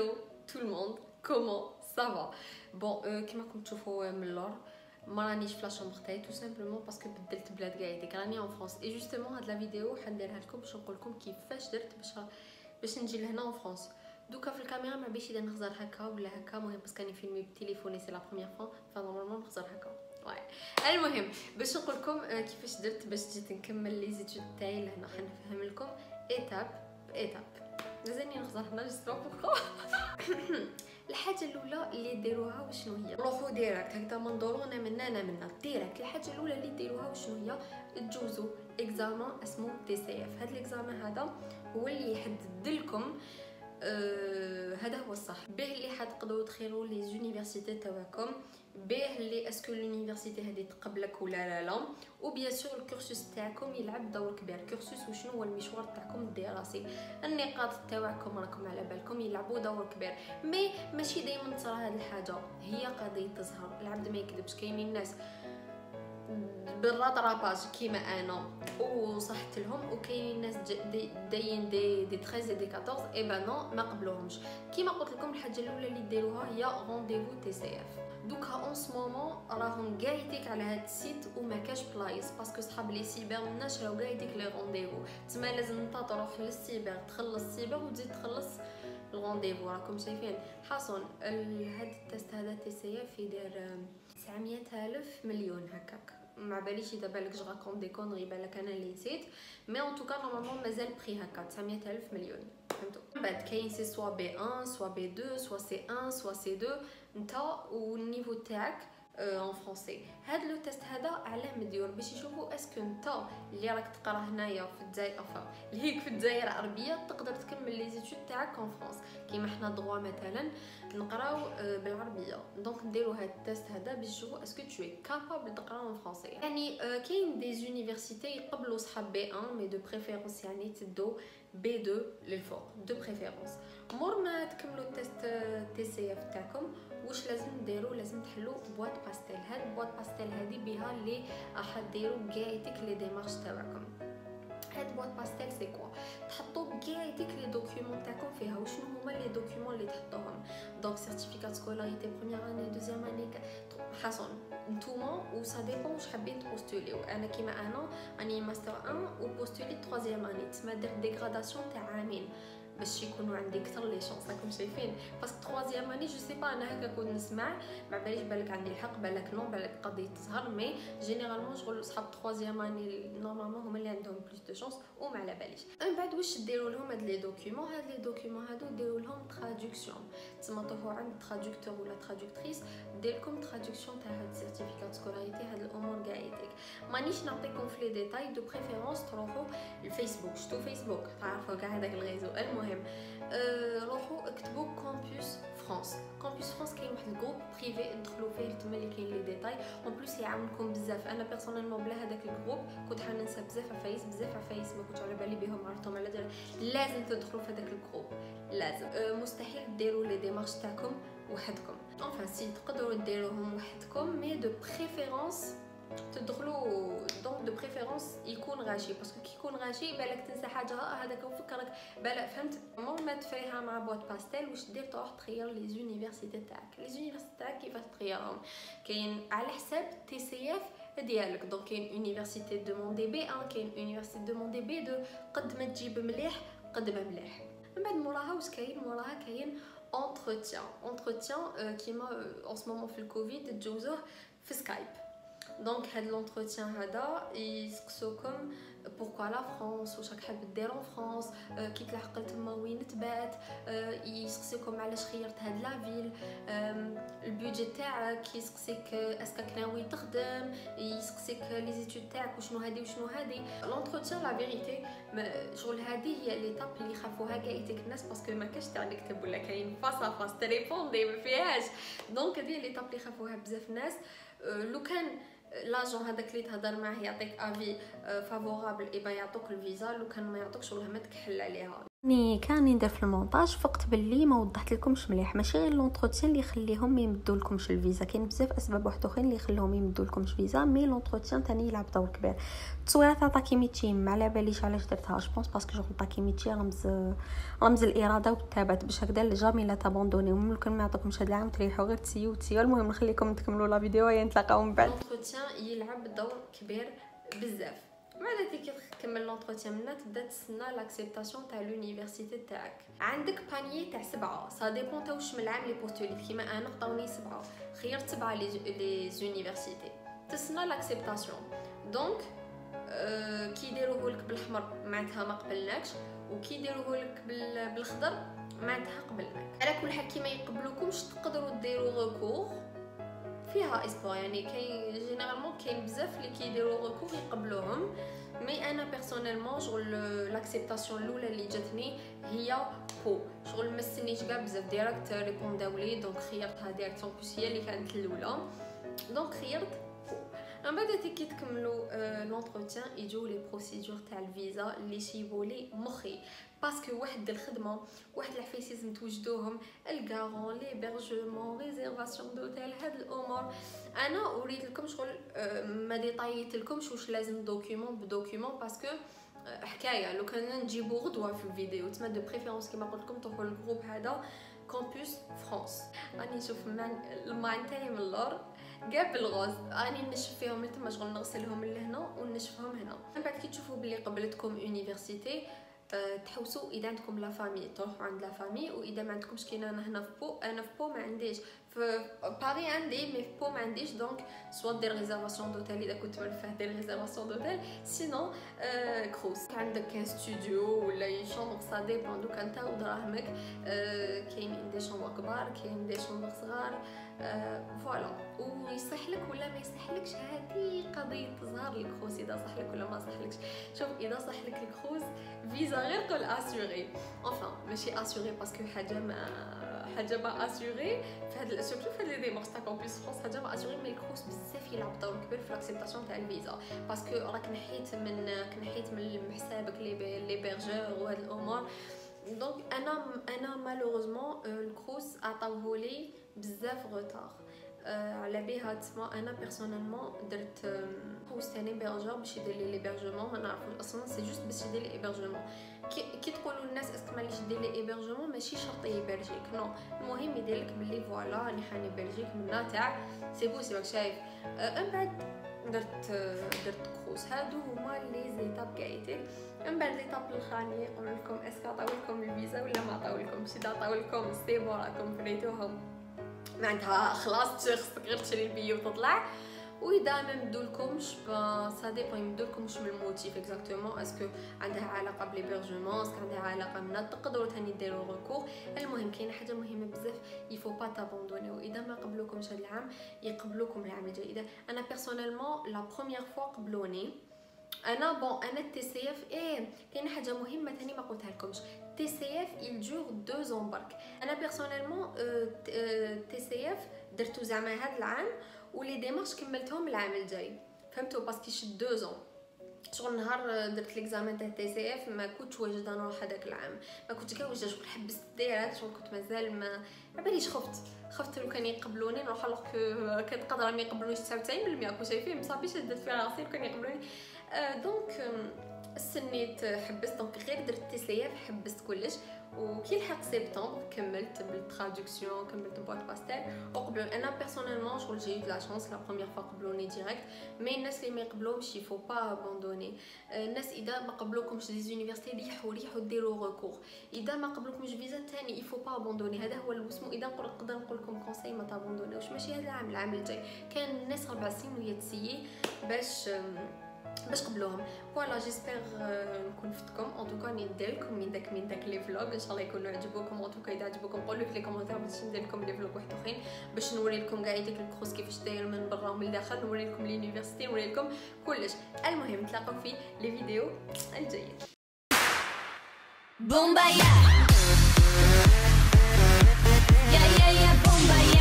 Hello tout le monde, comment ça va? Bon كما راكم تشوفوا من اللور ما رانيش في لاشومبر تاعي tout simplement parce que بدلت بلاد قاعدة راني en France et justement هاد لا فيديو حنديرها لكم باش نقول لكم كيفاش درت باش نجي لهنا en France. دوكا في الكاميرا ما بيش نهزر هكا ولا هكا المهم باسكو راني فيلمي بتليفوني سي لا بروميير فوا فنورمالمون نهزر هكا. المهم باش نقول لكم كيفاش درت باش جيت نكمل لي زيتود تاعي لهنا حنفهم لكم ايتاب بايتاب. مازالني نهزر هنا جست بوكو. الحاجه الاولى اللي ديروها وشنو هي؟ روحوا ديريكت هكذا ما ندورو انا منا ديريكت. الحاجه الاولى اللي ديروها وشنو هي؟ تجوزوا اكزامان اسمه تي سي اف. هذا الاكزامان هذا هو اللي يحدد لكم هذا هو الصح به اللي حتقدروا تخيروا لي زونيفرسيتي تاعكم، به اللي اسكو لونيفرسيتي هذه تقبلك ولا لا، وبيان سور الكورسوس تاعكم يلعب دور كبير. كورسوس وشنو هو المشوار تاعكم الدراسي، النقاط تاعكم راكم على بالكم يلعبوا دور كبير. مي ماشي دائما تصرى هذه الحاجه، هي قضيه تظهر. العبد ما يكذبش، كاينين الناس بالرطراباج كيما انا وصحت لهم، وكاين ناس داين دي 13 دي 14 اي با نو ما قبلوهمش. كيما قلت لكم الحاجه الاولى اللي ديروها هي رونديفو تي سي اف. دوكا اون سمومون راهم كاع يديك على هاد السيت وما كاش بلايص باسكو صحاب لي سيبر نشراو كاع يديك لي رونديفو، تما لازم انت تروح للسيبر تخلص السيبر وتزيد تخلص الرونديفو. راكم شايفين حاصل هاد التست هذا تي سي اف يدير 900,000 مليون هكاك. ما باليش اذا بالك جو راكون دي كونري، بالك انا اللي نسيت، مي ان توكا نورمالمون مازال بري هكا 900,000 مليون. فهمتوا؟ من بعد كاين سي سوا بي 1 سوا بي 2 سوا سي 1 سوا سي 2 نتا والنيفو تاعك ان فرونسي. هاد لو تيست هذا علاه مديور باش يشوفوا اسكو نتا اللي راك تقرا هنايا في الجزائر افا ليك في الجزائر عربيه تقدر تكمل لي زيتود تاعك ان فرنسا. كيما حنا دغوا مثلا نقراو بالعربيه، دونك نديروا هاد التيست هذا باش نشوفوا اسكو تو اي كابابل تقرا ان فرونسي. يعني كاين دي زونيفرسيتي يقبلوا صحاب بي 1 مي دو بريفيرونس يعني تدو بي 2 للفوق دو بريفيرونس. مور ما تكملوا التيست تي سي اف تاعكم واش لازم ديروا؟ لازم تحلوا بواط باستيل. هاد بواط باستيل هذه بها اللي راح ديروا كاع لي ديمارش تاعكم. هاد بواط باستيل سي كوا؟ تحطوا كاع لي دوكيومون تاعكم فيها. وشنو هما لي دوكيومون اللي تحطوهم؟ دونك سيرتيفيكات سكولاريتي بروميير اني دوزيام اني حسن نتوما وسا ديبون واش حابين تبوستوليو. انا كيما انا راني ماستر 1 وبوستولي 3 اني، تسمى درت ديغراداسيون تاع عامين باش يكونوا عندي اكثر لي شونس. راكم شايفين باسكو 3 اني جو سي با انا هكا كنت نسمع ما باليش بالك عندي الحق بالك نو بالك قضيه تظهر، مي جينيرالمون شغل صحاب 3 اني نورمالمون هما اللي عندهم بلوس دو شونس وما على باليش. من بعد واش ديروا لهم هاد لي دوكيومون؟ هاد لي دوكيومون هادو ديروا لهم تراديكسيون، تسمى تروحوا عند تراديكتور ولا تراديكتريس دير لكم تراديكسيون تاع هاد السيرتيفيكات سكولاريتي. هاد الامور كاع يديك مانيش نعطيكم في لي ديتاي. دو بريفيرونس تروحوا الفيسبوك، شتو فيسبوك تعرفوا كاع هذاك الغيزو. المهم روحوا اكتبوا كامبوس فرانس. كامبوس فرانس كاين واحد الجروب بريفي ادخلوا فيه تما اللي كاين لي ديتاي. اون بليس يعاونكم بزاف. انا بيرسونيلمون بلا هذاك الجروب كنت حننسى بزاف عفايس ما كنتش على بالي بهم عرفتهم على دار. لازم تدخلوا في هذاك الجروب لازم. مستحيل ديروا لي ديمارش تاعكم وحدكم. انفا سي تقدروا ديروهم وحدكم مي دو بريفيرونس تدخلوا دونك دو بريفيرونس يكون غاشي باسكو كي يكون غاشي بالك تنسى حاجه هذاك وفكرك بالك. فهمت؟ مور ما تفريها مع بواط باستيل واش دير تروح تخير لي زونيفرسيتي تاعك. لي زونيفرسيتي تاعك كيفاش تخيرهم؟ كاين على حساب تي سي اف ديالك. دونك كاين يونيفرسيتي دوموندي بي 1 كاين يونيفرسيتي دوموندي بي 2. قد ما تجيب مليح قد ما مليح. من بعد موراها واش كاين؟ موراها كاين entretien كيما en ce moment في الكوفيد تجوزوه في سكايب. دونك هاد لونتروتيان هذا يسقسوكم بوركوا لا فرانس، واش راك حاب دير ان فرانس، كي تلحق تما وين تبات، يسقسيكم علاش خيرت هاد لا فيل، البودجي تاعك، يسقسيك اسكاك ناوي تخدم، يسقسيك لي زيتود تاعك وشنو هادي وشنو هادي. لونتروتيان لا فيريتي شغل هادي هي ليطاب اللي يخافوها كاع يتك الناس باسكو ما كاش تاع نكتب ولا كاين فاس ا فاس تليفوندي ما فيهاش. دونك هادي ليطاب اللي يخافوها بزاف ناس. لو كان لاجون هذاك اللي تهضر معاه يعطيك افي فافورابل اي با يعطوك الفيزا، لو كان ما يعطوكش والله ما تكحل عليها. ني كان ندير في المونتاج فقت باللي ما وضحت لكمش مليح، ماشي غير لونتروتيان اللي يخليهم ما يمدوا لكمش الفيزا، كاين بزاف اسباب واحد اخرين اللي يخليهم يمدوا لكمش فيزا، مي لونتروتيان ثاني يلعب دور كبير. التصويره تاع تاكيميتشي ما على باليش علاش درتها، جوبونس باسكو جو تاكيميتشي رمز الاراده والثبات، باش هكذا جامي لا تابوندوني، ممكن ما يعطيكمش هذا العام تريحوا غير تسيو. المهم نخليكم تكملوا لا فيديو ونتلاقاو من بعد. لونتروتيان يلعب دور كبير بزاف. بعد كي تكمل لونتروتيان منا تبدا تسنى لاكسبتاسيون تاع لونيفرسيتي تاعك. عندك بانيي تاع 7، سا ديبون تاع واش من العام لي بوستوليت، كيما انا عطاوني 7، خيرت 7 لي زونيفرسيتي، تسنى لاكسبتاسيون. دونك كي يديروه لك بالاحمر معناتها ما قبلناكش، وكي يديروه لك بالخضر معناتها قبلناك. على كل حال كيما يقبلوكمش تقدروا ديروا ريكور فيها اسبوع، يعني كاين جينيرالمون كاين بزاف اللي كيديروا ريكور يقبلوهم، مي انا بيرسونيلمون شغل لاكسبتاسيون الاولى اللي جاتني هي بو، شغل ما استنيتش كاع بزاف ديريكت ريبونداولي، دونك خيرتها ديريكت، بوس هي اللي كانت الاولى، دونك خيرت بو. من بعد كي تكملوا لونتروتيان يجوا لي بروسيدور تاع الفيزا اللي يشيبوا لي مخي، باسكو واحد الخدمه واحد العفايس لازم توجدوهم، الكارون ليبرجمون ريزيرفاسيون دوتيل، هاد الامور انا اريد لكم شغل ما ديطايت لكمش واش لازم دوكيومون بدوكيومون، باسكو حكايه لو كان نجيبو غدوه في الفيديو تما دو بريفيرونس كيما قلت لكم تروحوا للجروب هذا كامبوس فرانس. راني نشوف الماين تاعي من اللور كاع بالغوز، راني نشف فيهم من تما شغل نغسلهم لهنا ونشفهم هنا. من بعد كي تشوفوا بلي قبلتكم يونيفرسيتي تحوسوا اذا عندكم لا فامي تروحوا عند لا فامي، واذا ما عندكمش كاين انا هنا في بو، انا في بو ما عنديش، في باري عندي مي في بو ما عنديش، دونك سوا دير ريزيرفاسيون دوتيل اذا كنت مرفه دير ريزيرفاسيون دوتيل، سينو كروز عندك كان ستوديو ولا اي شومبر سا ديبون، دوك انت ودراهمك، كاين دي شومبر كبار كاين دي شومبر صغار، فوالا ويصح لك ولا ما يصحلكش، هذه قضيه تظهر لك خوس اذا صح لك ولا ما صحلكش. شوف اذا صح لك الكروز فيزا غير قول اسيوري، انفان ماشي اسيوري باسكو حاجه ما اسيوري في هذا سورتو في هذا ديمارش تاع كومبوس فرانس، حاجه ما اسيوري، مي الكروز بزاف يلعب دور كبير في لاكسبتاسيون تاع الفيزا، باسكو راك نحيت من حسابك لي بيرجور وهاد الامور. دونك انا مالوروزمون الكروز عطاوهولي بزاف غوتار، على بها تسمى انا بيرسونيلمون درت كروز ثاني بيرجور باش يدير لي ليبرجمون، ما نعرفوش اصلا سي جوست باش يدير لي ايبرجمون. كي تقولوا للناس اسك معليش دير لي ايبرجمون ماشي شرط يبلجيك، نو المهم يدير لك بلي فوالا راني حاني بلجيك منا تاع سي بو سي راك شايف. من بعد درت كروز، هادو هما لي زيتاب كايتي. من بعد ليطاب الاخرانيه يقول لكم اسك عطاولكم الفيزا ولا ما عطاولكمش، اذا عطاولكم سي بون راكم فريتوهم معناتها خلاص خصك غير تشري البي وتطلع، واذا ما مدولكمش سا ديبون يمدولكمش من الموتيف اكزاكتومون، اسكو عندها علاقه بليبرجمون، اسكو عندها علاقه من تقدروا ثاني ديروا ريكور. المهم كاينه حاجه مهمه بزاف، يفو با تابوندونيو، اذا ما قبلوكمش هذا العام يقبلوكم العام الجاي. اذا انا بيرسونيلمون لا بروميير فوا قبلوني انا تي سي اف، كاينه حاجه مهمه ثاني ما قلتها لكمش، تي سي اف il dure 2 ans برك. انا بيرسونيلمون تي سي اف درتو زعما هذا العام ولي ديمارش كملتهم العام الجاي، فهمتوا باسكو شد 2 ans شغل نهار درت ليكزامان تاع تي سي اف ما كنتش واجده نروح هذاك العام، ما كنتش كاع واجده، شغل حبست ديرات، شغل كنت مازال ما باليش، خفت لو كان يقبلوني نروح الوغ كانت قادره ما يقبلونيش 99% كنت شايفين مصابيش درت فيها راسي لو كان يقبلوني. دونك استنيت حبست، دونك غير درت تي سي اف حبست كلش، وكي لحق سبتمبر كملت بالترادكسيون، كملت بواط باستيل وقبل. انا بيرسونيلمون شغل جي لا شانس لا بروميير فوا قبلوني ديريكت، مي الناس اللي ما يقبلوهمش يفو با ابوندوني. الناس اذا ما قبلوكمش لي زونيفرسيتي ريحوا ديروا ريكور، اذا ما قبلوكمش فيزا ثاني يفو با ابوندوني، هذا هو الوسمو. اذا نقدر نقول لكم كونساي ما تابوندونيوش، ماشي هذا العام الجاي، كان الناس 4 سنين وهي تسيي باش قبلوهم. فوالا جيسبر نكون فتكم، ان توكا ندير لكم من داك لي فلوغ ان شاء الله يكونوا عجبوكم. ان توكا اذا عجبوكم قولوا في لي كومونتير باش ندير لكم لي فلوغ واحد اخرين، باش نوري لكم كاع ديك الكروز كيفاش داير من برا ومن الداخل، نوري لكم لونيفرسيتي، نوري لكم كلش. المهم نتلاقاو في لي فيديو الجايين. بومبايا يا بومبايا.